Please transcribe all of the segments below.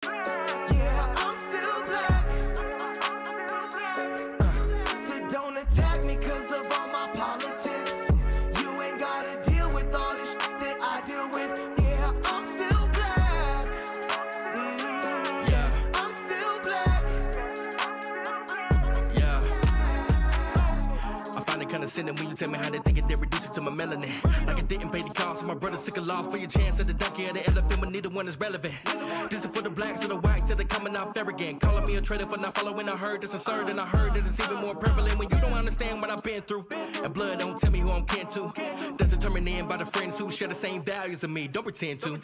Yeah, I'm still black. So don't attack me cause of all my politics. You ain't gotta deal with all this shit that I deal with. Yeah, I'm still black. Yeah, I'm still black. Yeah. I find it kinda sinning when you tell me how they think it, they reduce it to my melanin. Like I didn't pay the cost, so my brother took a loss for your chance of the donkey or the elephant, but neither one is relevant. This is for the blacks or the whites that are coming out arrogant. Calling me a traitor for not following, I heard that's absurd, and I heard that it's even more prevalent when you don't understand what I've been through. And blood don't tell me who I'm kin to. That's determined in by the friends who share the same values as me. Don't pretend to.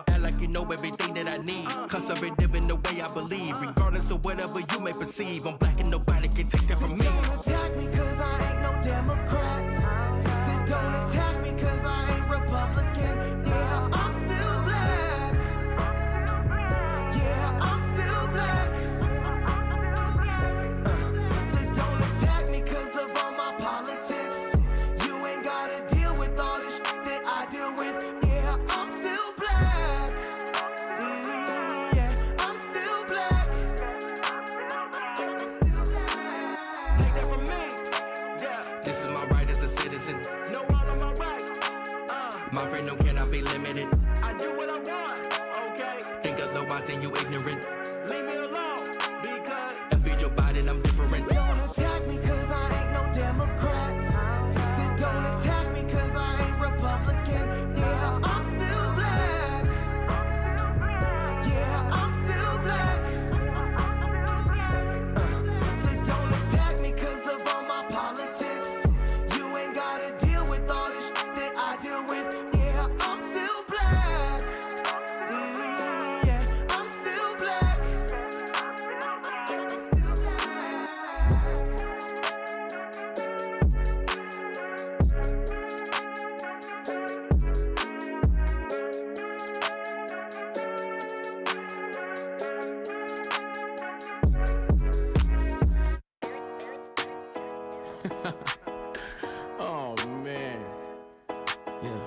Act like you know everything that I need. Conservative in the way I believe, regardless of whatever you may perceive. I'm black and nobody can take that from me. Don't attack me cause I ain't no Democrat. So don't attack me cause I ain't Republican. Yeah, I'm still black. Yeah, I'm still black. So don't attack me cause of all my politics. You ain't gotta deal with all this shit that I deal with. Yeah, I'm still black. Yeah, I'm still black. I'm still black. Take that from me. Yeah. This is my right as a citizen. Know all of my rights. My freedom cannot be limited. I do what I want. Okay. Think otherwise, then you ignorant. Leave me alone. Because And feed your body, and I'm different. Don't attack me cause I ain't no Democrat. So don't attack me cause I ain't Republican. Yeah, I'm still black. Yeah, I'm still black. So don't attack me cause of all my politics. You ain't gotta deal with all this shit that I deal with. Yeah, I'm still black. Yeah, I'm still black. I'm still black. Oh man. Yeah.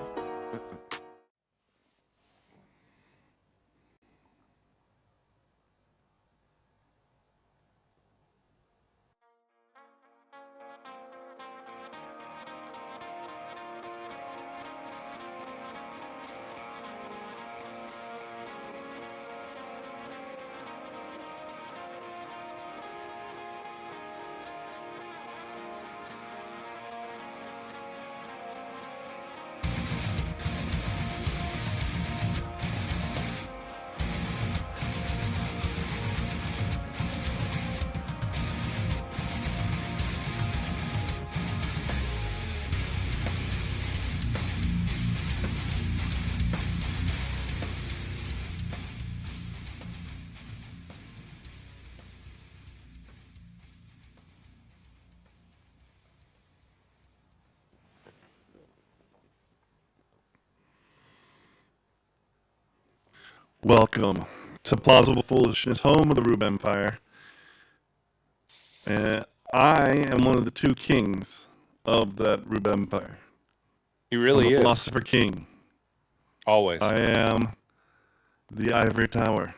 Welcome to Plausible Foolishness, home of the Rube Empire. I am one of the two kings of that Rube Empire. He I'm really the is. philosopher king. Always. I am the Ivory Tower.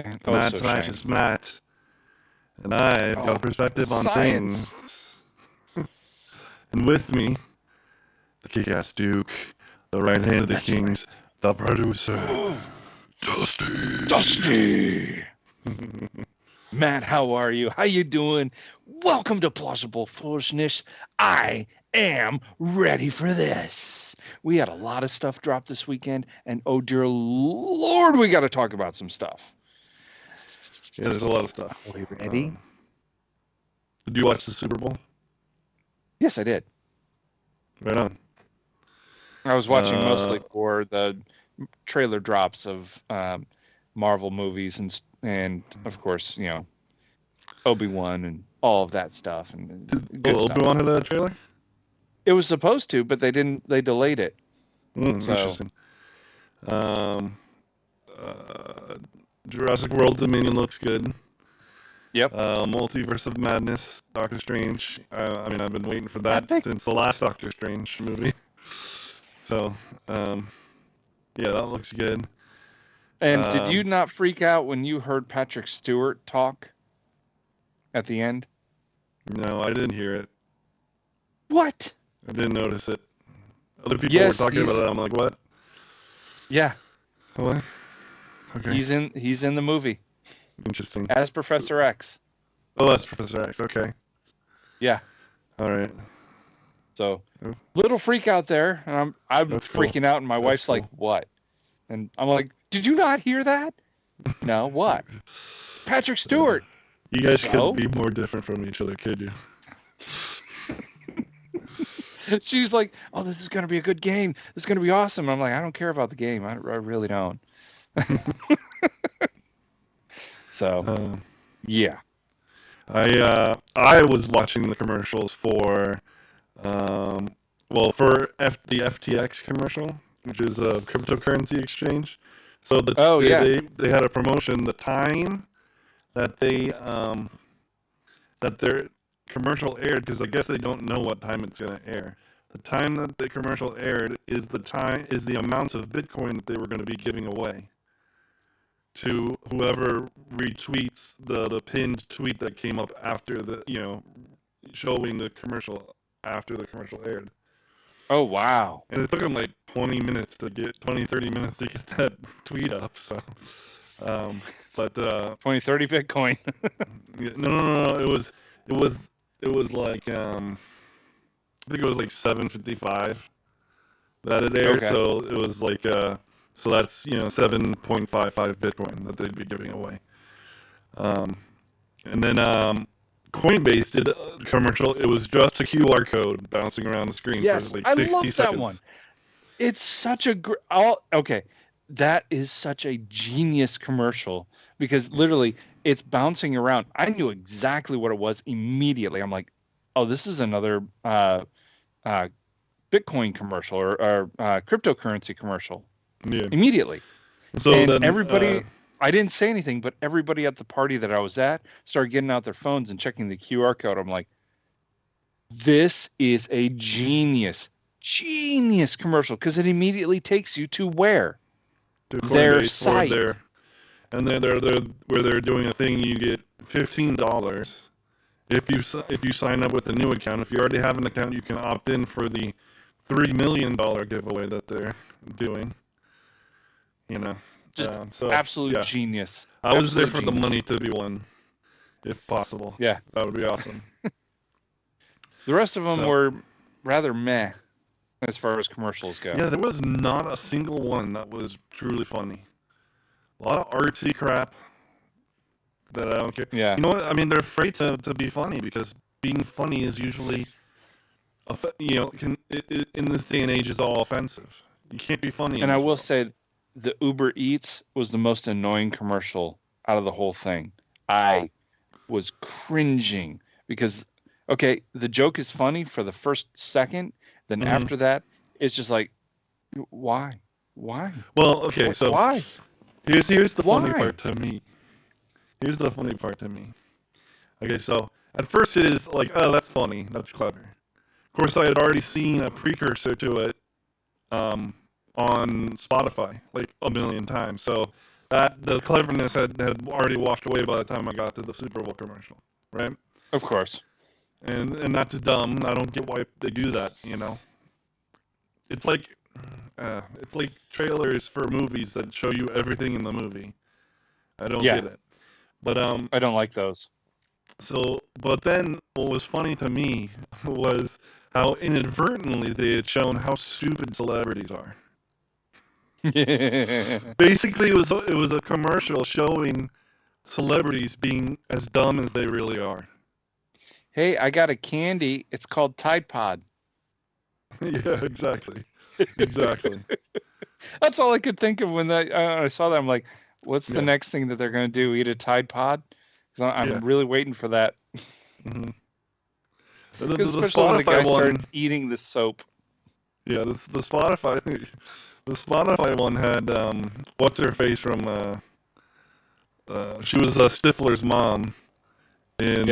Oh, Matt so Smashes shame. Matt. And I've got a perspective on Science. things. And with me, the kick-ass Duke, the right hand of the kings, the producer, Dusty. Dusty. Matt, how are you? How you doing? Welcome to Plausible Foolishness. I am ready for this. We had a lot of stuff drop this weekend, and oh dear Lord, we got to talk about some stuff. Yeah, there's a lot of stuff. Are you ready? Did you watch the Super Bowl? Yes, I did. Right on. I was watching mostly for the trailer drops of Marvel movies and of course, you know, Obi-Wan and all of that stuff. And good stuff. Obi-Wan had a trailer? It was supposed to, but they didn't. They delayed it. So- Interesting. Jurassic World Dominion looks good. Yep. Multiverse of Madness, Doctor Strange. I mean, I've been waiting for that since the last Doctor Strange movie. So, yeah, that looks good. And did you not freak out when you heard Patrick Stewart talk at the end? No, I didn't hear it. What? I didn't notice it. Other people were talking about it. I'm like, what? Yeah. What? Okay. He's in the movie Interesting. as Professor X. Oh, that's Professor X. Okay. Yeah. All right. So, little freak out there, and I'm That's cool. freaking out, and my wife's like, "What?" And I'm like, "Did you not hear that?" No, what? Patrick Stewart. You guys So? couldn't be more different from each other, could you? She's like, "Oh, this is gonna be a good game. This is gonna be awesome." I'm like, "I don't care about the game. I really don't." So, yeah. I was watching the commercials for the FTX commercial, which is a cryptocurrency exchange. So they had a promotion. The time that that their commercial aired, because I guess they don't know what time it's going to air. The time that the commercial aired is the amounts of Bitcoin that they were going to be giving away to whoever retweets the pinned tweet that came up after showing the commercial after the commercial aired. Oh, wow. And it took them like 30 minutes to get that tweet up. So, 20-30 Bitcoin. no. It was like I think it was like 7:55 that it aired. Okay. So it was like so that's 7.55 Bitcoin that they'd be giving away. And then Coinbase did a commercial. It was just a QR code bouncing around the screen for like 60 I love seconds. that one. It's such a okay. That is such a genius commercial because literally it's bouncing around. I knew exactly what it was immediately. I'm like, oh, this is another Bitcoin commercial or cryptocurrency commercial. Yeah. Immediately. So and then everybody, I didn't say anything, but everybody at the party that I was at started getting out their phones and checking the QR code. I'm like, this is a genius commercial because it immediately takes you to where? Their site. Where they're doing a thing. You get $15 if you sign up with a new account. If you already have an account, you can opt in for the $3 million giveaway that they're doing. Just so, absolute genius. I was there for the money to be won, if possible. Yeah, that would be awesome. The rest of them were rather meh as far as commercials go. Yeah, there was not a single one that was truly funny. A lot of artsy crap that I don't care. Yeah. You know what? I mean, they're afraid to be funny because being funny is usually, in this day and age, is all offensive. You can't be funny. And I will say, the Uber Eats was the most annoying commercial out of the whole thing. I was cringing because, okay, the joke is funny for the first second. Then after that, it's just like, why? Well, okay, so why? Here's the funny part to me. Here's the funny part to me. Okay, so at first it is like, oh, that's funny, that's clever. Of course, I had already seen a precursor to it on Spotify like a million times. So that the cleverness had already washed away by the time I got to the Super Bowl commercial, right? Of course. And that's dumb. I don't get why they do that. It's like trailers for movies that show you everything in the movie. I don't get it. But I don't like those. So, but then what was funny to me was how inadvertently they had shown how stupid celebrities are. Basically, it was a commercial showing celebrities being as dumb as they really are. Hey, I got a candy. It's called Tide Pod. Yeah, exactly. That's all I could think of when I saw that. I'm like, what's the next thing that they're going to do? Eat a Tide Pod? Because I'm really waiting for that. Mm-hmm. The Especially when the guy started eating the soap. Yeah, the Spotify one had what's her face from she was Stifler's mom in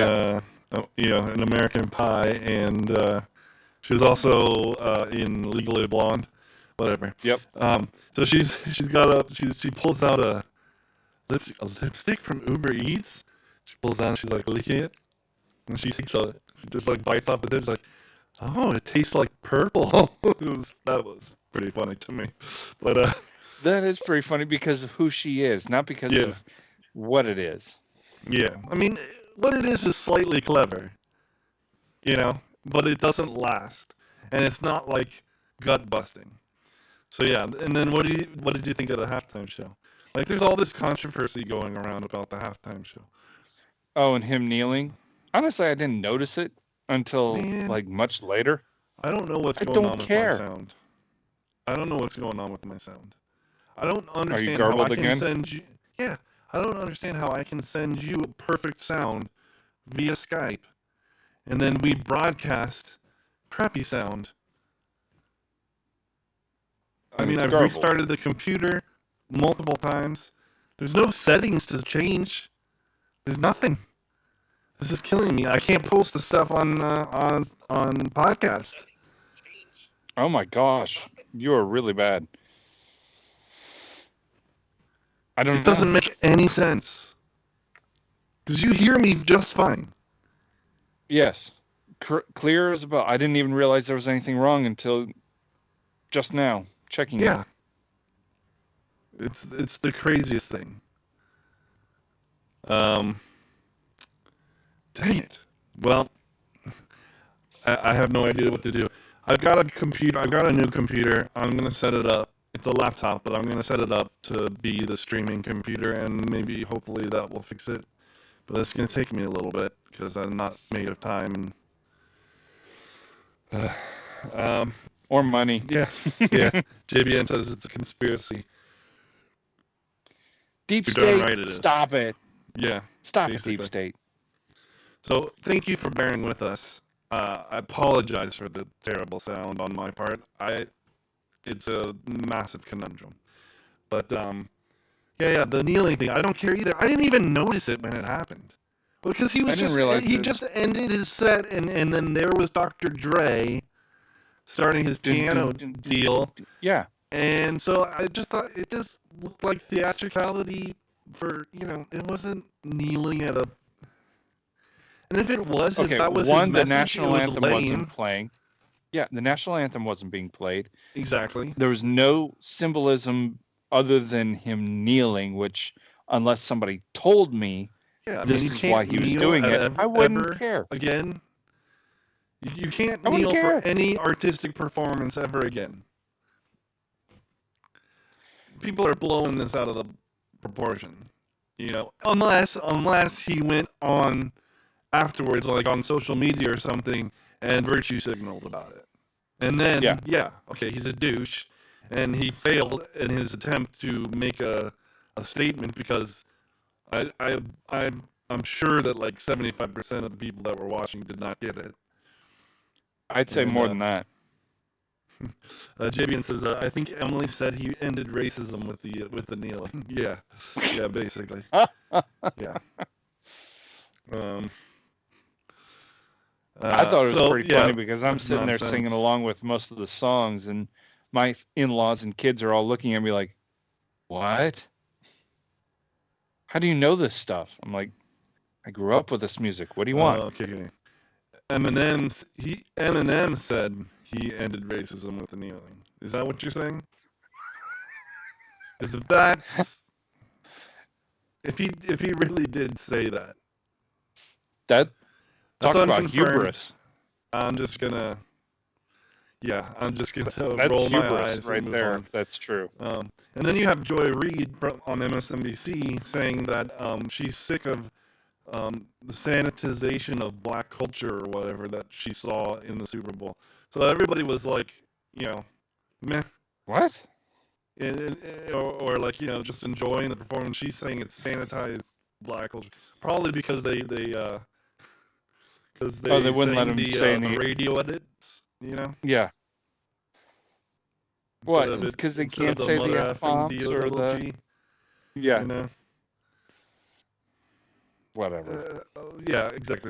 in American Pie, and she was also in Legally Blonde. whatever. Yep. So she pulls out a lipstick from Uber Eats. She pulls out and she's like licking it, and she just like bites off the tip. She's like, oh, it tastes like purple. That was pretty funny to me, but That is pretty funny because of who she is, not because Yeah. of what it is. yeah, I mean, what it is slightly clever, but it doesn't last, and it's not like gut busting. So yeah, and then what did you think of the halftime show? Like, there's all this controversy going around about the halftime show. Oh, and him kneeling. Honestly, I didn't notice it until Man. like much later. I don't know what's I going don't on with care. my sound. I don't know what's going on with my sound. I don't understand garbled how I can again? send you. Yeah, I don't understand how I can send you perfect sound via Skype, and then we broadcast crappy sound. I mean, It's I've garbled. restarted the computer multiple times. There's no settings to change. There's nothing. This is killing me. I can't post the stuff on podcast. Oh my gosh, you are really bad. I don't know. It doesn't make any sense. Because you hear me just fine. Yes, clear as a bell. I didn't even realize there was anything wrong until just now checking it. Yeah. It's the craziest thing. Dang it. Well, I have no idea what to do. I've got a computer. I've got a new computer. I'm gonna set it up. It's a laptop, but I'm gonna set it up to be the streaming computer, and maybe hopefully that will fix it. But it's gonna take me a little bit because I'm not made of time. Or money. Yeah, yeah. JBN says it's a conspiracy. Deep You're darn state. right it is. Stop it. Yeah. Stop it, Basically. deep state. So thank you for bearing with us. I apologize for the terrible sound on my part. It's a massive conundrum. But yeah, the kneeling thing, I don't care either. I didn't even notice it when it happened. Because he was I didn't realize he it. just ended his set, and then there was Dr. Dre starting his piano deal. Yeah. And so I just thought it just looked like theatricality for, it wasn't kneeling at a... And if it was, Okay, if that was one, his the message, national it was anthem lame. wasn't playing. Yeah, the national anthem wasn't being played. Exactly. There was no symbolism other than him kneeling, which, unless somebody told me Yeah, I this mean, you is can't why he was kneel doing it, ever, I wouldn't ever care. again. You can't I wouldn't kneel for care. any artistic performance ever again. People are blowing this out of the proportion, unless he went on afterwards, like on social media or something, and virtue signaled about it. And then, yeah, okay, he's a douche, and he failed in his attempt to make a statement because I'm sure that like 75% of the people that were watching did not get it. I'd say And, more than that. Javian says, I think Emily said he ended racism with the kneeling. Yeah, basically. Yeah. I thought it was pretty yeah, funny because I'm that's sitting there nonsense. singing along with most of the songs, and my in-laws and kids are all looking at me like, "What? How do you know this stuff?" I'm like, "I grew up with this music. What do you want?" Okay. Eminem said he ended racism with the kneeling. Is that what you're saying? Because if he really did say that, That that's talk about unconfirmed. hubris. I'm just gonna That's roll my hubris eyes right and move there. on. That's true. And then you have Joy Reid on MSNBC saying that she's sick of the sanitization of black culture or whatever that she saw in the Super Bowl. So everybody was like, meh, What? or like, just enjoying the performance. She's saying it's sanitized black culture, probably because they wouldn't let him say the any radio edits, Yeah. Instead What? of it- Because they instead of can't say mother the effing F-bombs or double the... G, Yeah, whatever. yeah, exactly.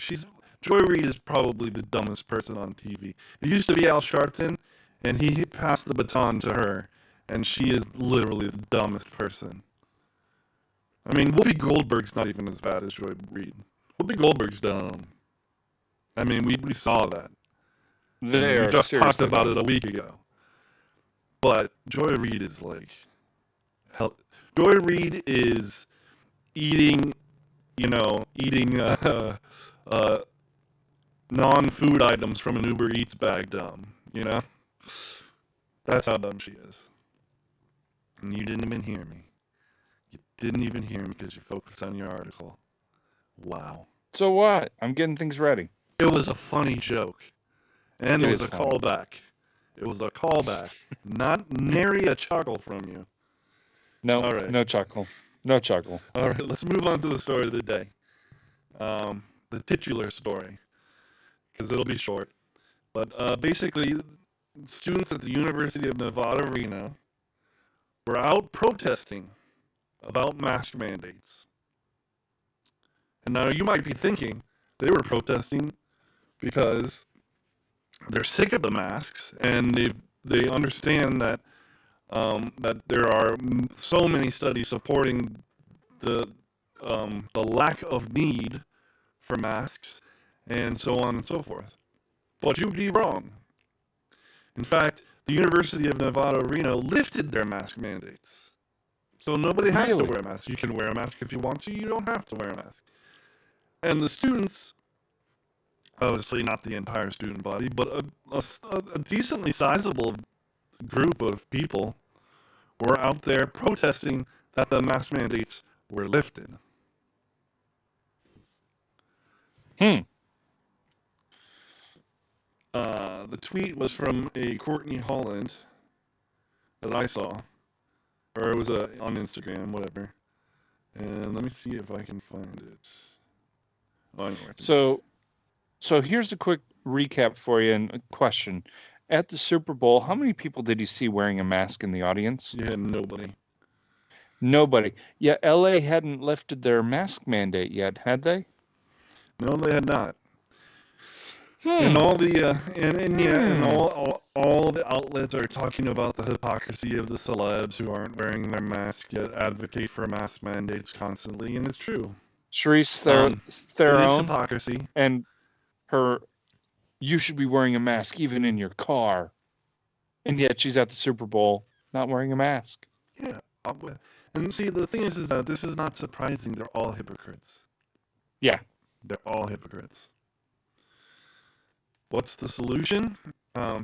Joy Reid is probably the dumbest person on TV. It used to be Al Sharpton, and he passed the baton to her, and she is literally the dumbest person. I mean, Whoopi Goldberg's not even as bad as Joy Reid. Whoopi Goldberg's dumb. I mean, we saw that. We just talked about it a week ago. But Joy Reid is like, hell. Joy Reid is eating non-food items from an Uber Eats bag dumb, you know? That's how dumb she is. And you didn't even hear me. You didn't even hear me because you focused on your article. Wow. So what? I'm getting things ready. It was a funny joke. And It it was is a funny. callback. It was a callback. Not nary a chuckle from you. No, All right. no chuckle. No chuckle. All right, let's move on to the story of the day. The titular story, because it'll be short. But basically, students at the University of Nevada, Reno, were out protesting about mask mandates. And now you might be thinking they were protesting because they're sick of the masks and they understand that that there are so many studies supporting the lack of need for masks and so on and so forth. But you'd be wrong. In fact, the University of Nevada, Reno lifted their mask mandates. So nobody has to Really? wear a mask. You can wear a mask if you want to. You don't have to wear a mask. And the students, obviously not the entire student body, but a decently sizable group of people were out there protesting that the mask mandates were lifted. The tweet was from a Courtney Holland that I saw, or it was on Instagram, whatever. And let me see if I can find it. Oh, anyway. So here's a quick recap for you and a question. At the Super Bowl, how many people did you see wearing a mask in the audience? You had nobody. Nobody. Yeah, LA hadn't lifted their mask mandate yet, had they? No, they had not. And all the all the outlets are talking about the hypocrisy of the celebs who aren't wearing their mask yet advocate for mask mandates constantly, and it's true. Charisse It is Theron hypocrisy. and her, you should be wearing a mask even in your car. And yet she's at the Super Bowl not wearing a mask. Yeah. And see, the thing is that this is not surprising. They're all hypocrites. Yeah. They're all hypocrites. What's the solution?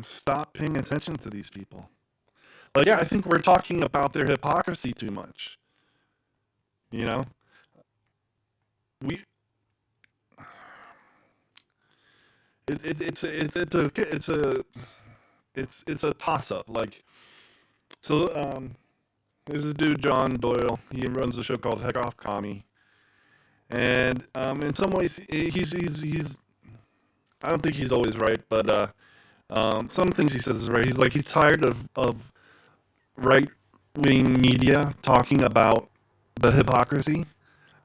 Stop paying attention to these people. Like, Yeah. I think we're talking about their hypocrisy too much. You know? It's a toss up. Like, so there's this dude John Doyle. He runs a show called Heck Off Commie, and in some ways he's I don't think he's always right, but some things he says is right. He's tired of right wing media talking about the hypocrisy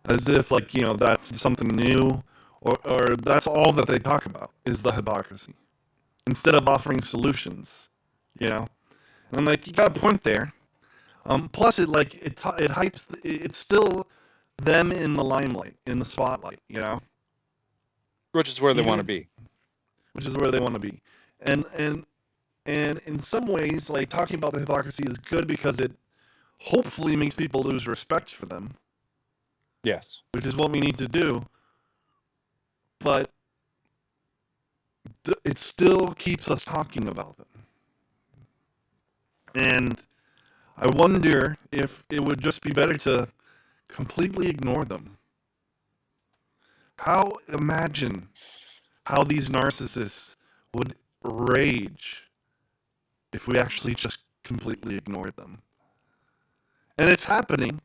as if that's something new, or that's all that they talk about is the hypocrisy instead of offering solutions. And I'm like, you got a point there. Plus it hypes. It's still them in the limelight, in the spotlight. Which is where they want to be. Which is where they want to be. And in some ways, like, talking about the hypocrisy is good because it hopefully makes people lose respect for them. Yes. Which is what we need to do. But it still keeps us talking about them. And I wonder if it would just be better to completely ignore them. Imagine how these narcissists would rage if we actually just completely ignored them. And it's happening.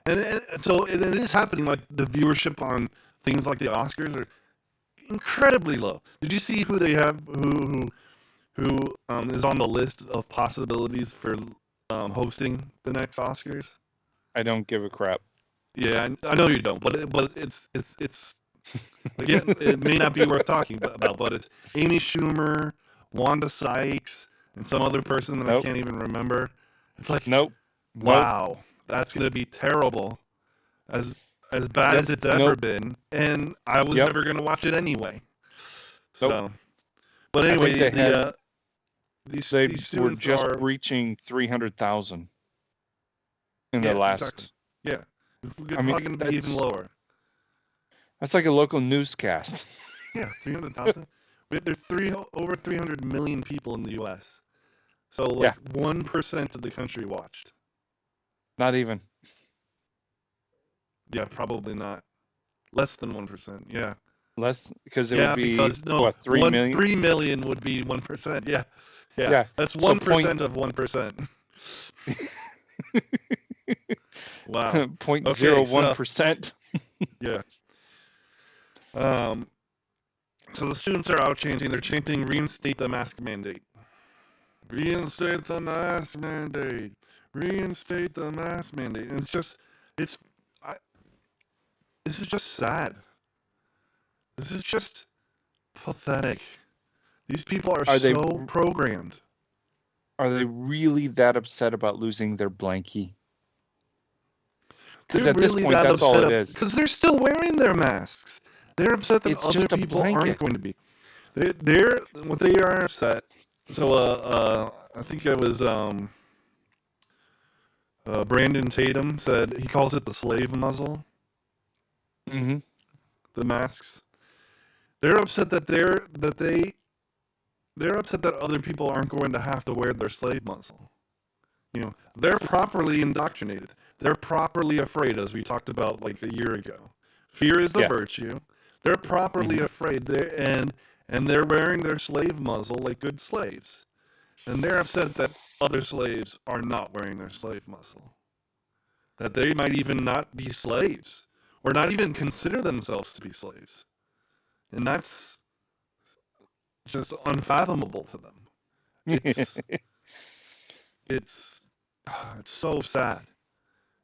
And so it is happening. Like, the viewership on things like the Oscars are incredibly low. Did you see who they have, who is on the list of possibilities for hosting the next Oscars? I don't give a crap. Yeah, I know you don't, but it's again, it may not be worth talking about, but it's Amy Schumer, Wanda Sykes, and some other person that I Nope. can't even remember. It's like, Nope. wow, that's gonna be terrible, as bad as it's ever Nope. been, and I was Yep. never gonna watch it anyway. Nope. So, but I anyway, think these they were students just are reaching 300,000 in yeah, the last. exactly. Yeah, it's I mean, probably gonna be even lower. That's like a local newscast. Yeah, 300,000. There's over 300 million people in the U.S. So like 1% of the country watched. Not even. Yeah, probably not. Less than 1%. Yeah. Less, because it Yeah, would be because no, what, 3 million? 3 million would be 1%. Yeah. Yeah. Yeah, That's so 1% of 1%. Wow. 0.01%. Yeah. So the students are out chanting. They're chanting, reinstate the mask mandate. Reinstate the mask mandate. Reinstate the mask mandate. And this is just sad. This is just pathetic. These people are Are they- so programmed. Are they really that upset about losing their blankie? Because They're at this really point, that that's all upset it is. because they're still wearing their masks. They're upset that It's other just a people aren't blanket. going to be. They're what they are upset. So I think it was Brandon Tatum said he calls it the slave muzzle. Mm-hmm. The masks. They're upset that they're upset that other people aren't going to have to wear their slave muzzle. You know, they're properly indoctrinated. They're properly afraid, as we talked about like a year ago. Fear is the virtue. They're properly afraid. And they're wearing their slave muzzle like good slaves. And they're upset that other slaves are not wearing their slave muzzle. That they might even not be slaves, or not even consider themselves to be slaves. And that's just unfathomable to them. It's so sad.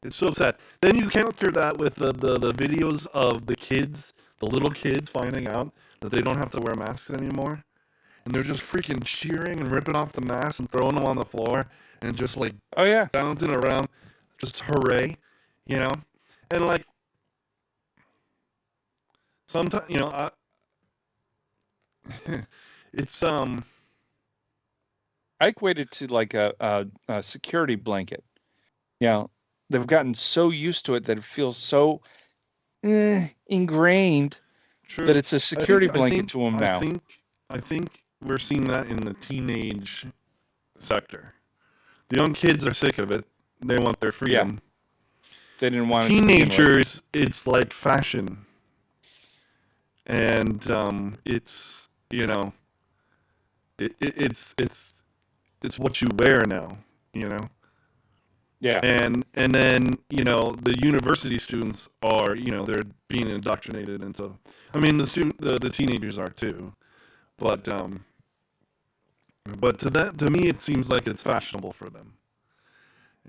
It's so sad. Then you counter that with the videos of the kids, the little kids finding out that they don't have to wear masks anymore. And they're just freaking cheering and ripping off the masks and throwing them on the floor and just like bouncing around. Just hooray, you know? And like, sometimes, you know, it's, I equate it to like a security blanket. You know, they've gotten so used to it that it feels so ingrained that it's a security blanket to them now. I think we're seeing that in the teenage sector. The young kids are sick of it. They want their freedom. Yeah. They didn't want teenagers. It's like fashion, and it's, you know, it's what you wear now, you know. Yeah. And then, you know, the university students are, you know, they're being indoctrinated into. I mean, the teenagers are too, but to me it seems like it's fashionable for them.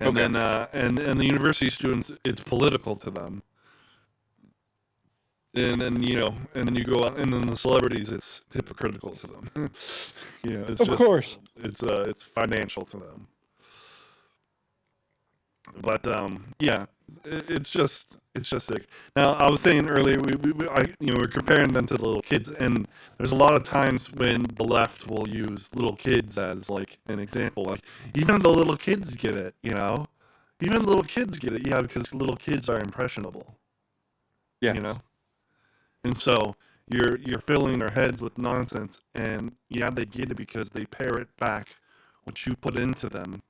And then and the university students, it's political to them. And then, you know, and then you go out, and then the celebrities, it's hypocritical to them. You know, it's of course, it's financial to them. But yeah, it's just sick. Now, I was saying earlier, we're comparing them to the little kids, and there's a lot of times when the left will use little kids as like an example. Like, even the little kids get it, you know. Even little kids get it, yeah, because little kids are impressionable. Yeah. You know. And so you're filling their heads with nonsense, and yeah, they get it because they parrot back what you put into them.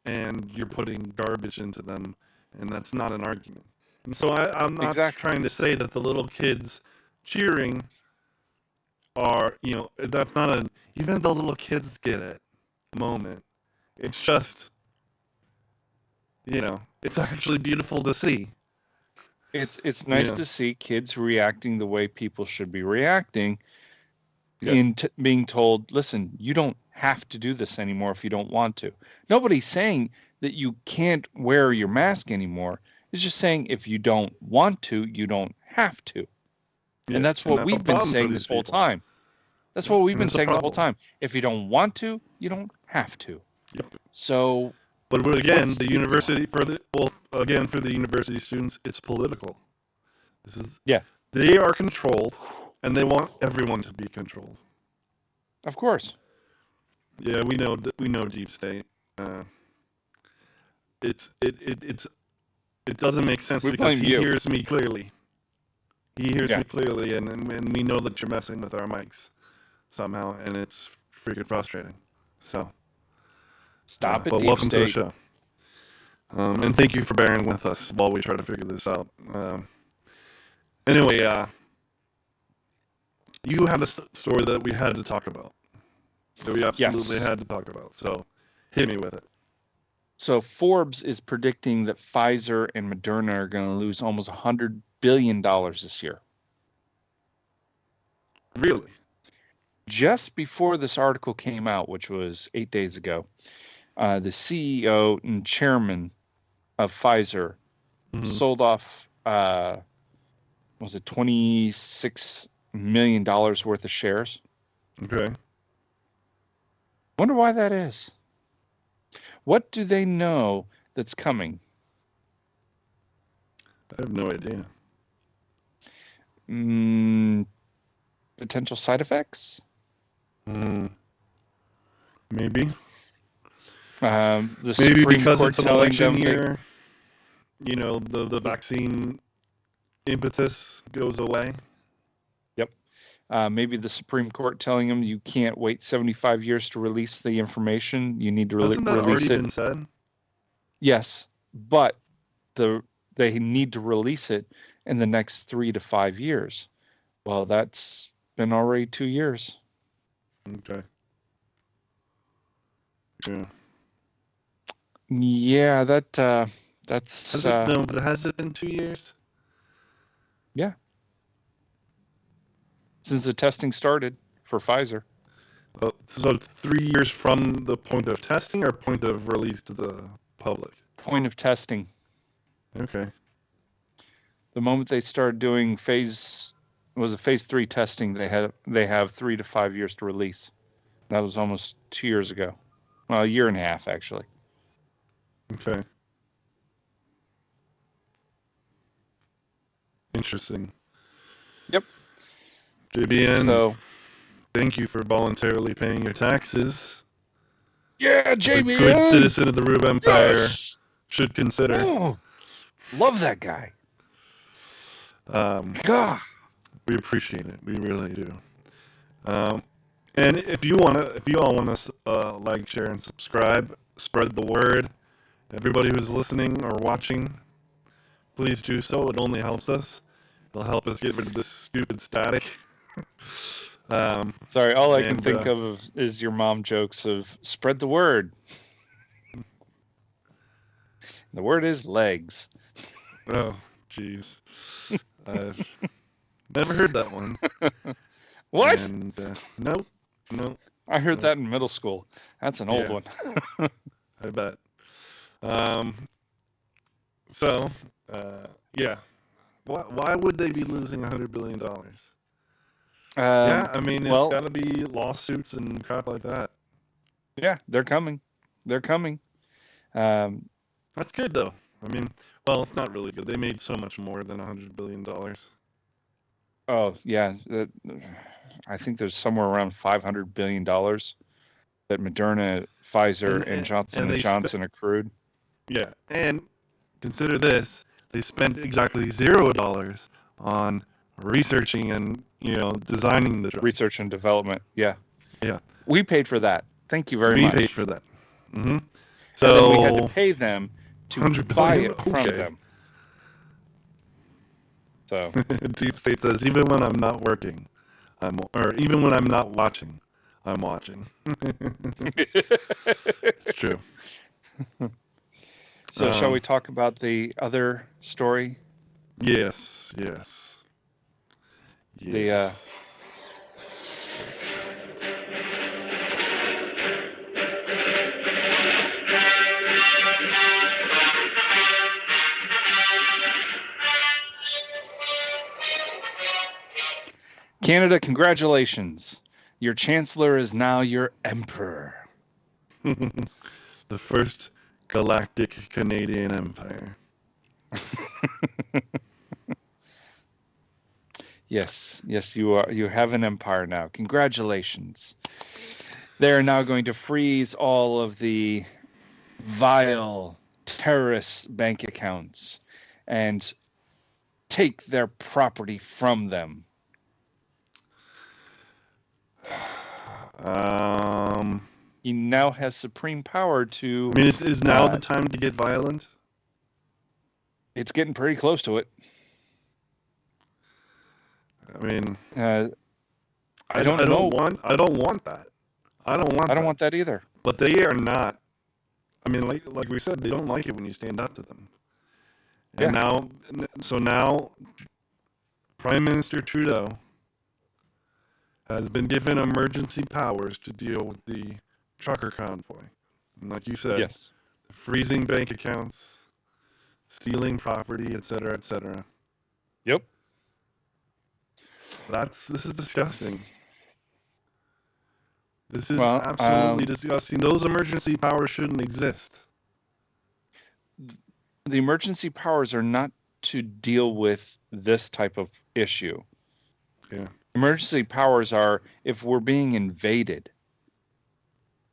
And you're putting garbage into them, and that's not an argument. And so I'm not trying to say that the little kids cheering are, you know, that's not an even the little kids get it moment. It's just, you know, it's actually beautiful to see. It's nice to see kids reacting the way people should be reacting in being told, listen, you don't have to do this anymore if you don't want to. Nobody's saying that you can't wear your mask anymore. It's just saying if you don't want to, you don't have to. And that's what we've been saying this whole time. That's what we've And been it's a saying the whole problem. time. If you don't want to, you don't have to. Yep. So, But again, what's the the university for the university students, it's political. This is yeah, They are controlled, and they want everyone to be controlled. of course. Yeah, we know deep state. Uh, it doesn't make sense We because blame he you. hears me clearly. He hears Yeah. me clearly, and we know that you're messing with our mics somehow, and it's freaking frustrating. So, Stop it, but deep welcome to the state. show, and thank you for bearing with us while we try to figure this out. Anyway, you had a story that we had to talk about. That we absolutely Yes. had to talk about. So, hit me with it. So Forbes is predicting that Pfizer and Moderna are going to lose almost $100 billion this year. Really? Just before this article came out, which was 8 days ago, the CEO and chairman of Pfizer sold off, was it $26 million worth of shares? Okay. Wonder why that is. What do they know that's coming? I have no idea. Potential side effects? Maybe. The Maybe Supreme because Court it's an telling election them year, the vaccine impetus goes away. maybe the Supreme Court telling them you can't wait 75 years to release the information. You need to Hasn't that release already it. been said? Yes, but they need to release it in the next 3 to 5 years. Well, that's been already 2 years. Okay. Yeah. Yeah, that's But has it been 2 years? yeah. Since the testing started for Pfizer. So 3 years from the point of testing or point of release to the public? Point of testing. Okay. The moment they started doing phase 3 testing, they have 3 to 5 years to release. That was almost 2 years ago. Well, a year and a half actually. Okay. Interesting. Yep. JBN, So thank you for voluntarily paying your taxes. yeah, As a JB, good citizen of the Rube Empire yes! should consider. Oh, love that guy. God. We appreciate it. We really do. And if you all want to like, share, and subscribe, spread the word. Everybody who's listening or watching, please do so. It only helps us. It'll help us get rid of this stupid static. Sorry, all I can think of is your mom jokes of spread the word. The word is legs. Oh, jeez. I've never heard that one. What? And nope. I heard that in middle school. That's an old one. I bet. So, yeah. Why would they be losing $100 billion? Yeah, I mean, it's got to be lawsuits and crap like that. Yeah, they're coming. They're coming. That's good, though. I mean, well, it's not really good. They made so much more than $100 billion. Oh, yeah. I think there's somewhere around $500 billion that Moderna, Pfizer, and Johnson & Johnson accrued. Yeah, and consider this. They spent exactly $0 on researching and, designing the drug. Research and development, yeah. Yeah. We paid for that. Thank you very much. We paid for that. Mm-hmm. So and then we had to pay them to buy it from them. So Deep State says, even when I'm not working, even when I'm not watching, I'm watching. It's true. So shall we talk about the other story? Yes. Canada, congratulations. Your chancellor is now your emperor. The first galactic Canadian empire. Yes, you are. You have an empire now. Congratulations. They're now going to freeze all of the vile terrorist bank accounts and take their property from them. He now has supreme power to. I mean, is now the time to get violent? It's getting pretty close to it. I mean, I don't know. I don't want that. I don't want that either. But they are not. I mean, like we said, they don't like it when you stand up to them. And now, Prime Minister Trudeau has been given emergency powers to deal with the trucker convoy. And like you said, Yes. Freezing bank accounts, stealing property, etc., etc. Yep. This is disgusting. This is Well, absolutely disgusting. Those emergency powers shouldn't exist. The emergency powers are not to deal with this type of issue. Yeah. Emergency powers are if we're being invaded.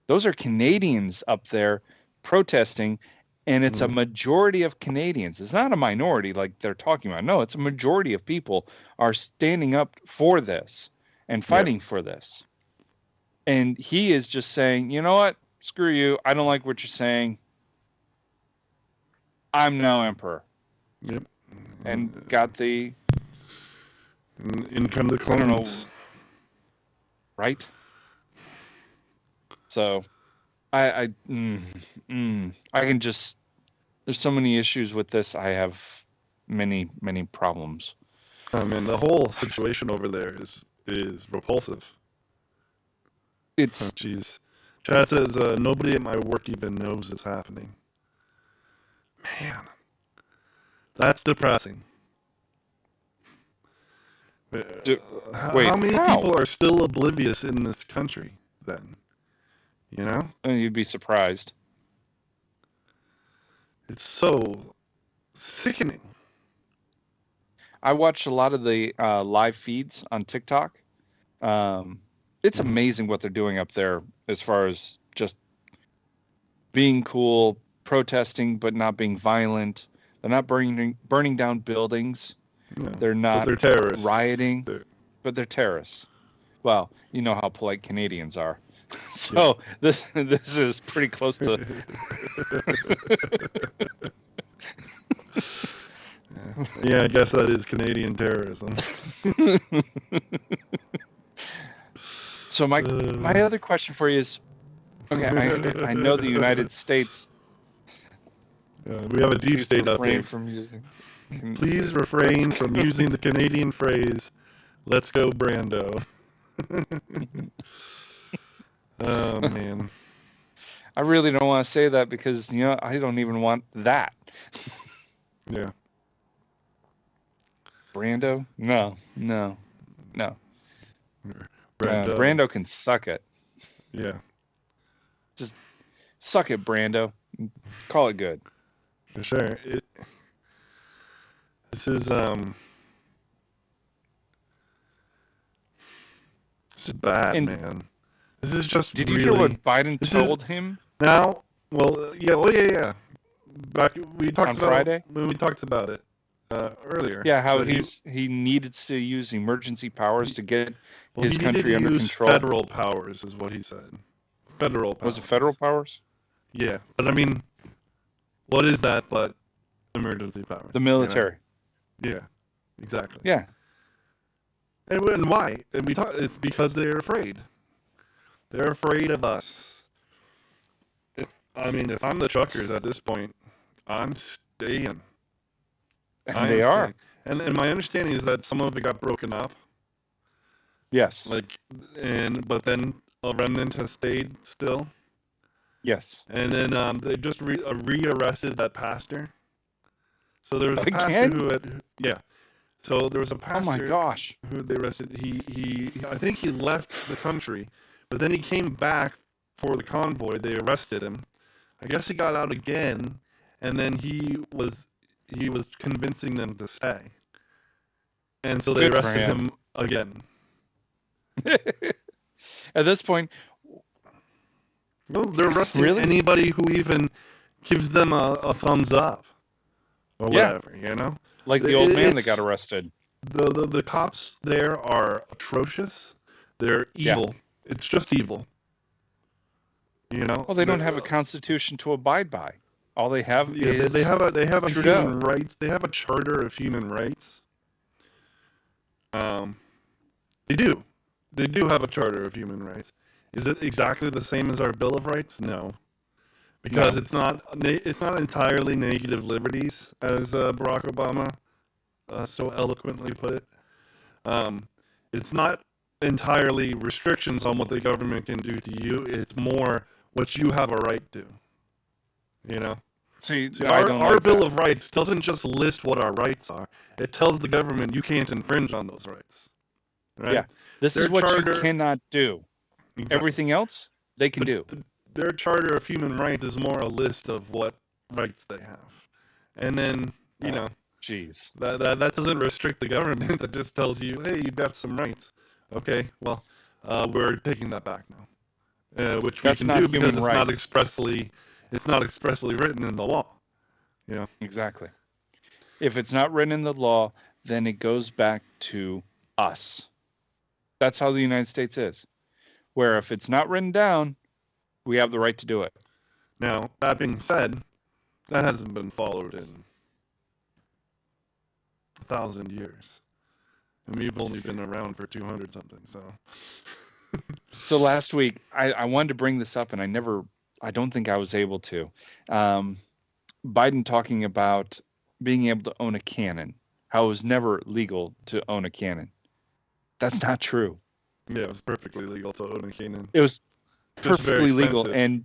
Those are Canadians up there protesting, and it's a majority of Canadians. It's not a minority like they're talking about. No, it's a majority of people are standing up for this and fighting for this. And he is just saying, you know what? Screw you. I don't like what you're saying. I'm now emperor. Yep. And got the... In come the clones. Right? So, I can just... There's so many issues with this. I have many, many problems. I mean, the whole situation over there is repulsive. It's... Oh, jeez. Chad says, nobody at my work even knows it's happening. Man. That's depressing. How many people are still oblivious in this country, then? You know? You'd be surprised. It's so sickening. I watch a lot of the live feeds on TikTok. It's amazing what they're doing up there as far as just being cool, protesting, but not being violent. They're not burning down buildings. No, they're not they're terrorists. Rioting, but they're terrorists. Well, you know how polite Canadians are. So this is pretty close to... Yeah, I guess that is Canadian terrorism. So my other question for you is, okay, I know the United States... we have a deep state update. Please refrain from using the Canadian phrase, "Let's go, Brando." Oh, man. I really don't want to say that because, you know, I don't even want that. Yeah. Brando? No. Brando can suck it. Yeah. Just suck it, Brando. Call it good. For sure. This is bad, man. This is just Did really... you hear what Biden told him? Now, yeah. Back we talked on about Friday when we talked about it earlier. Yeah, how he needed to use emergency powers to get his country under control. Federal powers is what he said. Federal powers. Was it federal powers? Yeah, but I mean, what is that but emergency powers? The military. You know? Yeah, exactly. Yeah. And why? And it's because they're afraid. They're afraid of us. If I'm the truckers at this point, I'm staying. And they are. And my understanding is that some of it got broken up. Yes. But then a remnant has stayed still. Yes. And then they just rearrested that pastor. So there was a pastor who had, So there was a Oh pastor my gosh. who they arrested. I think he left the country, but then he came back for the convoy. They arrested him. I guess he got out again, and then he was convincing them to stay, and so they Good for arrested him. him again. At this point, Well, they're arresting Really? anybody who even gives them a thumbs up or Yeah. whatever, you know? like the old man that It's- got arrested. The cops there are atrocious. They're Yeah. evil. It's just evil. You know? Well, they don't have a constitution to abide by. All they have Yeah, is they have a Trudeau. human rights. They have a charter of human rights. They do. They do have a charter of human rights. Is it exactly the same as our Bill of Rights? No, because No. it's not entirely negative liberties, as Barack Obama so eloquently put it. It's not entirely restrictions on what the government can do to you. It's more what you have a right to. You know. See, See, I our, don't our like Bill that. of Rights doesn't just list what our rights are. It tells the government you can't infringe on those rights. Right? Yeah. This Their is what charter- you cannot do. Exactly. Everything else they can But do. Their Charter of Human Rights is more a list of what rights they have. And then, you know, Jeez. that doesn't restrict the government. That just tells you, hey, you've got some rights. Okay, well, we're taking that back now. Which we That's can not do because human it's not expressly written in the law. You know? Exactly. If it's not written in the law, then it goes back to us. That's how the United States is. Where if it's not written down, we have the right to do it. Now, that being said, that hasn't been followed in 1,000 years. And we've only been around for 200 something, so. So last week, I wanted to bring this up, and I don't think I was able to. Biden talking about being able to own a cannon, how it was never legal to own a cannon. That's not true. Yeah, it was perfectly legal to own a cannon. It was Just very perfectly legal. expensive. And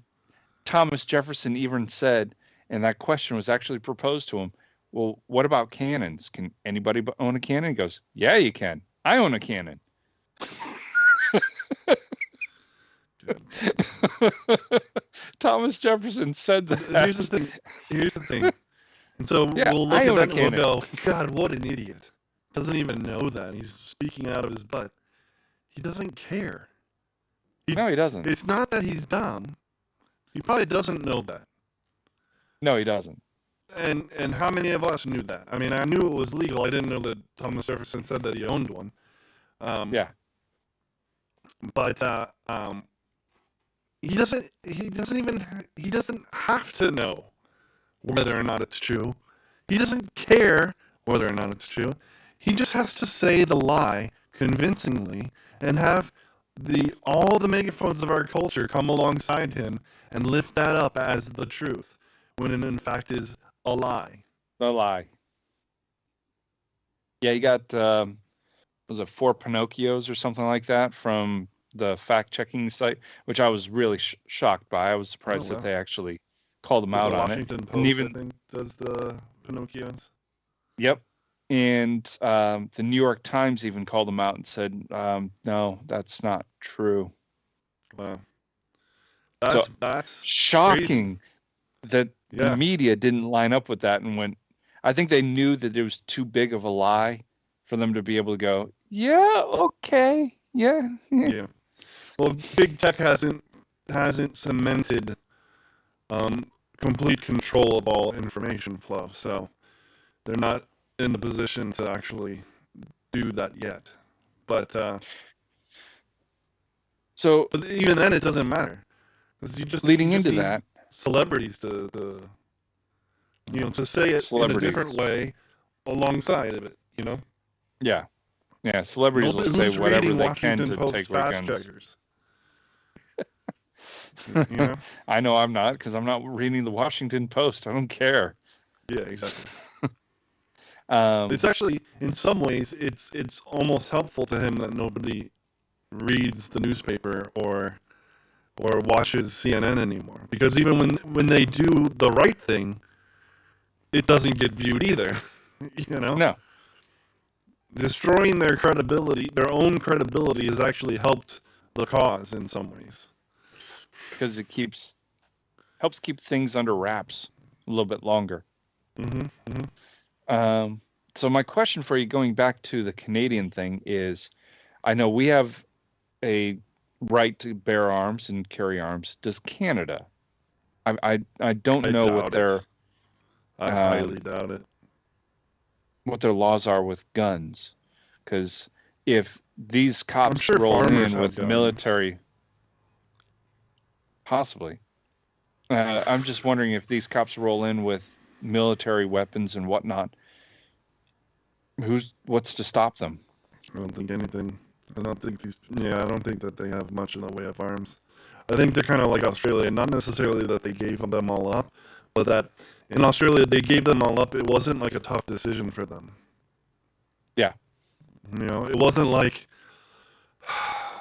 Thomas Jefferson even said, and that question was actually proposed to him, well, what about cannons? Can anybody own a cannon? He goes, yeah, you can. I own a cannon. Thomas Jefferson said that. Here's the thing. And so Yeah, we'll look I at own a that and we'll cannon. go, God, what an idiot. Doesn't even know that. He's speaking out of his butt. He doesn't care. No, he doesn't. It's not that he's dumb. He probably doesn't know that. No, he doesn't. And how many of us knew that? I mean, I knew it was legal. I didn't know that Thomas Jefferson said that he owned one. Yeah. But he doesn't have to know whether or not it's true. He doesn't care whether or not it's true. He just has to say the lie convincingly and have all the megaphones of our culture come alongside him and lift that up as the truth, when it in fact is a lie. No lie. Yeah, you got, was it 4 Pinocchios or something like that from the fact-checking site, which I was really shocked by. I was surprised wow. that they actually called him The out on it. Washington Post, And even, I think, does the Pinocchios. Yep. And the New York Times even called him out and said, no, that's not true. Wow. So, That's shocking that Yeah. the media didn't line up with that and went, I think they knew that it was too big of a lie for them to be able to go, yeah, okay, yeah. Yeah. Well, big tech hasn't cemented complete control of all information flow, so they're not in the position to actually do that yet. But So even then, it doesn't matter, because you just leading you just into need that, celebrities to say it in a different Celebrities. way alongside of it. yeah, celebrities will Who's say whatever reading they Washington can to Post take away fast guns. checkers? You know? I know I'm not, because I'm not reading the Washington Post. I don't care. Yeah, exactly. Um, It's actually, in some ways, it's almost helpful to him that nobody reads the newspaper or watches CNN anymore, because even when they do the right thing, it doesn't get viewed either. no. destroying their credibility, their own credibility, has actually helped the cause in some ways. Because it helps keep things under wraps a little bit longer. So my question for you, going back to the Canadian thing, is I know we have a right to bear arms and carry arms. Does Canada? I don't know what their I highly doubt it. what their laws are with guns, because if these cops sure roll farmers in have with guns. military, possibly. I'm just wondering if these cops roll in with military weapons and whatnot. What's to stop them? I don't think anything. I don't think that they have much in the way of arms. I think they're kind of like Australia, not necessarily that they gave them all up, but that in Australia they gave them all up. It wasn't like a tough decision for them. Yeah. It wasn't like, I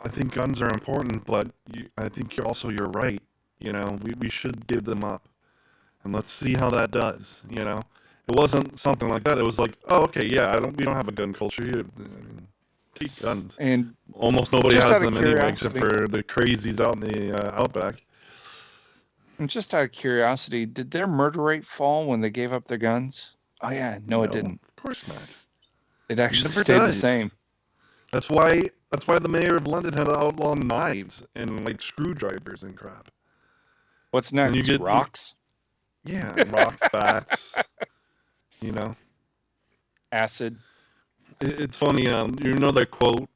think guns are important, but I think you're right. We should give them up, and let's see how that does. It wasn't something like that. It was like, oh, okay, yeah, we don't have a gun culture here. Take guns. And almost nobody just has out of them anyway, except curiosity- for the crazies out in the outback. And just out of curiosity, did their murder rate fall when they gave up their guns? Oh yeah, no, it didn't. Of course not. It actually never stayed the does. same. That's why the mayor of London had to outlaw knives and like screwdrivers and crap. What's next? you get- Rocks, Yeah, rocks, bats. acid. It's funny. You know that quote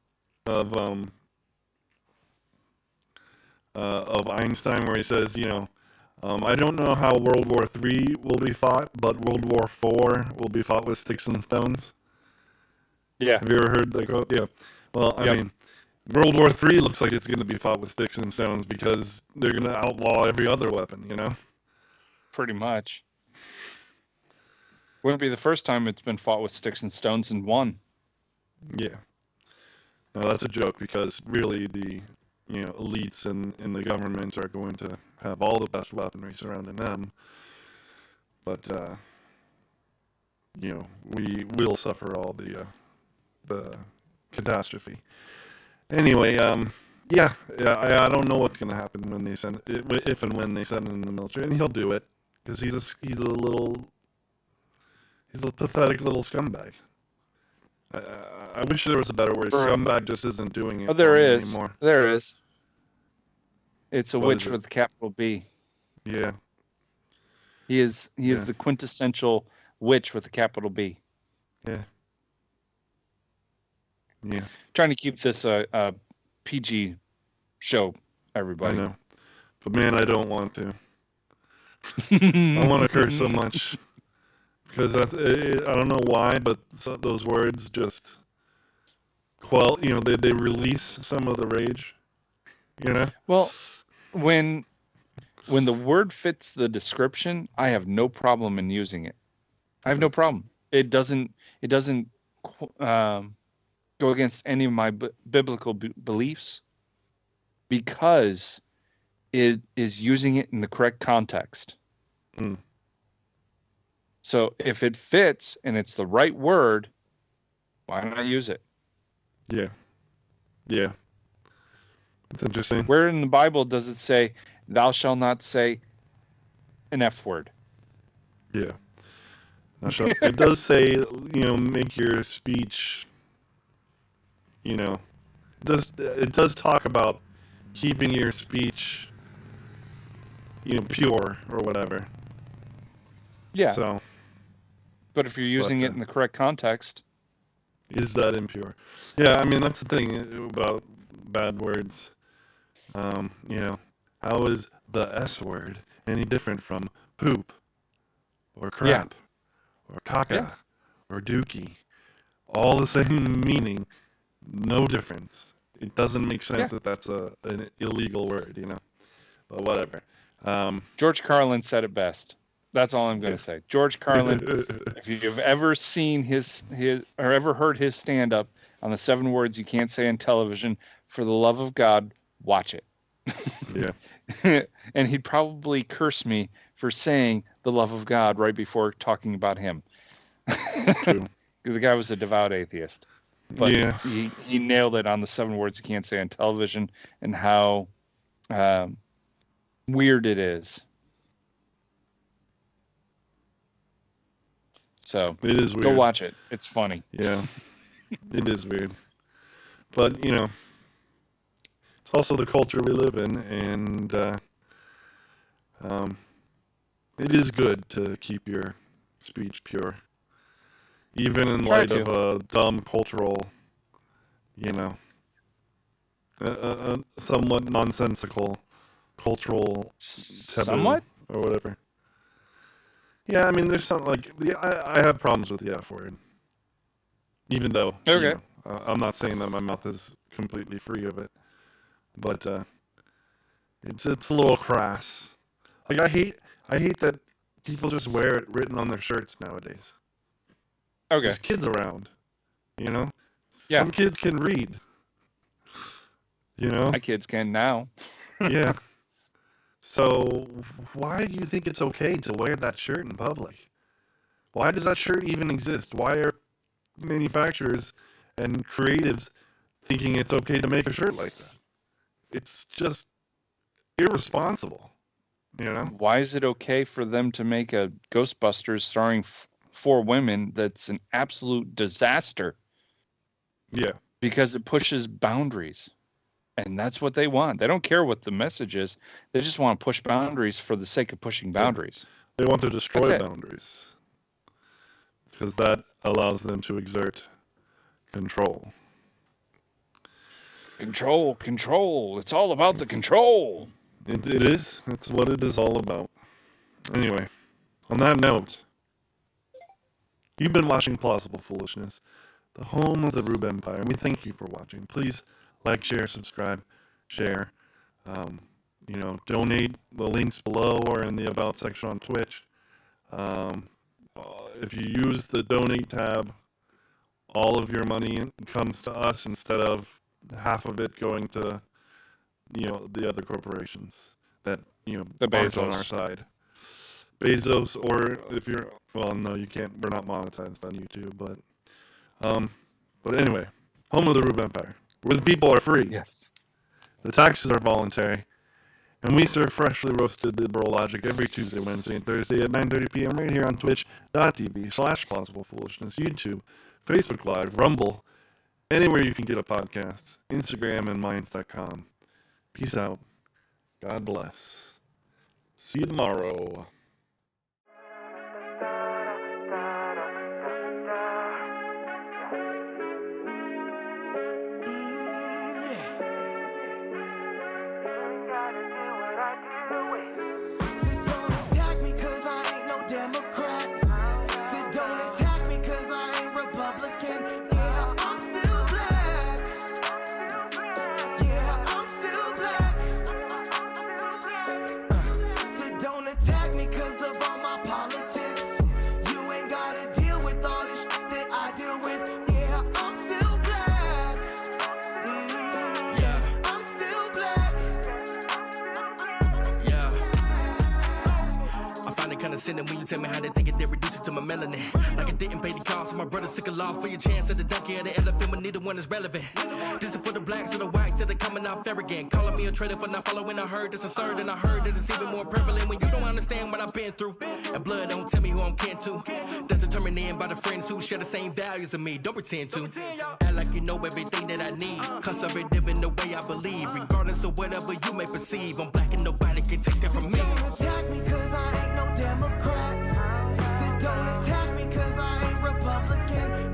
of Einstein where he says, I don't know how World War III will be fought, but World War IV will be fought with sticks and stones. Yeah. Have you ever heard that quote? Yeah. Well, I Yep. mean, World War III looks like it's going to be fought with sticks and stones because they're going to outlaw every other weapon, Pretty much. Wouldn't be the first time it's been fought with sticks and stones and won. Yeah. Now, that's a joke because really the elites in the government are going to have all the best weaponry surrounding them. But, we will suffer all the catastrophe. Anyway, I don't know what's going to happen when they if and when they send him in the military, and he'll do it because he's a pathetic little scumbag. I wish there was a better word. Scumbag just isn't doing it. Oh, there is. Anymore. There is. It's a What witch is it? with a capital B. Yeah. He is Yeah. the quintessential witch with a capital B. Yeah. Yeah. Trying to keep this a PG show, everybody. I know. But man, I don't want to. I want to curse so much. Because I don't know why, but those words just quell, they release some of the rage, Well, when the word fits the description, I have no problem in using it. I have no problem. It doesn't go against any of my biblical beliefs because it is using it in the correct context. Mm. So if it fits and it's the right word, why not use it? Yeah. Yeah. It's interesting. Where in the Bible does it say, thou shalt not say an F word? Yeah. It does say, make your speech, it does talk about keeping your speech, pure or whatever. Yeah. So, But if you're using it in the correct context, is that impure? Yeah, I mean, that's the thing about bad words. How is the S word any different from poop or crap or caca or dookie? All the same meaning, no difference. It doesn't make sense that that's an illegal word, But whatever. George Carlin said it best. That's all I'm going to say. George Carlin, if you've ever seen his or ever heard his stand-up on the 7 words you can't say on television, for the love of God, watch it. Yeah. And he'd probably curse me for saying the love of God right before talking about him. True. The guy was a devout atheist. But Yeah. he nailed it on the 7 words you can't say on television and how weird it is. So It is weird. go watch it. It's funny. Yeah. It is weird. But, you know, it's also the culture we live in, and it is good to keep your speech pure. Even in Try light to. of a dumb cultural, you know, a somewhat nonsensical cultural taboo Somewhat? or whatever. Yeah, I mean, there's some, like, I have problems with the F word. Even though, you Okay. know, I'm not saying that my mouth is completely free of it. But it's a little crass. Like, I hate that people just wear it written on their shirts nowadays. Okay. There's kids around, you know? Yeah. Some kids can read. You know? My kids can now. Yeah. So, why do you think it's okay to wear that shirt in public? Why does that shirt even exist? Why are manufacturers and creatives thinking it's okay to make a shirt like that? It's just irresponsible, you know? Why is it okay for them to make a Ghostbusters starring 4 women that's an absolute disaster? Yeah. Because it pushes boundaries. And that's what they want. They don't care what the message is. They just want to push boundaries for the sake of pushing boundaries. They want to destroy That's it. boundaries because that allows them to exert control. Control. It's all about the control. It is. It's what it is all about. Anyway, on that note, you've been watching Plausible Foolishness, the home of the Rube Empire. We thank you for watching. Please like, share, subscribe, share. You know, donate. The links below or in the About section on Twitch. If you use the donate tab, all of your money comes to us instead of half of it going to, you know, the other corporations that, you know, The aren't on Bezos. our side. Bezos, or if you're, well, no, you can't, we're not monetized on YouTube, but anyway, home of the Rube Empire, where the people are free. Yes. The taxes are voluntary, and we serve freshly roasted liberal logic every Tuesday, Wednesday, and Thursday at 9:30 p.m. right here on twitch.tv/plausiblepoolishness, YouTube, Facebook Live, Rumble, anywhere you can get a podcast, Instagram, and minds.com. Peace out. God bless. See you tomorrow. Said don't attack me cause I ain't no Democrat. Said don't attack me cause I ain't Republican. Yeah, I'm still black. Yeah, I'm still black. Said don't attack me cause of all my politics. You ain't gotta deal with all this shit that I deal with. Yeah, I'm still black. Yeah, I'm still black. Yeah. I find it kinda sinning when you tell me how they think it, they reduce it to my melanin. Like I didn't pay the cost, so my brother took a loss for your chance of the donkey or the elephant, but neither one is relevant. This is for the blacks or the whites that are coming off arrogant. Calling me a traitor for not following, I heard that's absurd, and I heard that it's even more prevalent when you don't understand what I've been through. And blood don't tell me who I'm kin to. That's determined in by the friends who share the same values as me. Don't pretend to. Act like you know everything that I need. Conservative in the way I believe, regardless of whatever you may perceive. I'm black and nobody can take that from me. Don't attack me cause I ain't no Democrat. Said don't attack me cause I ain't Republican.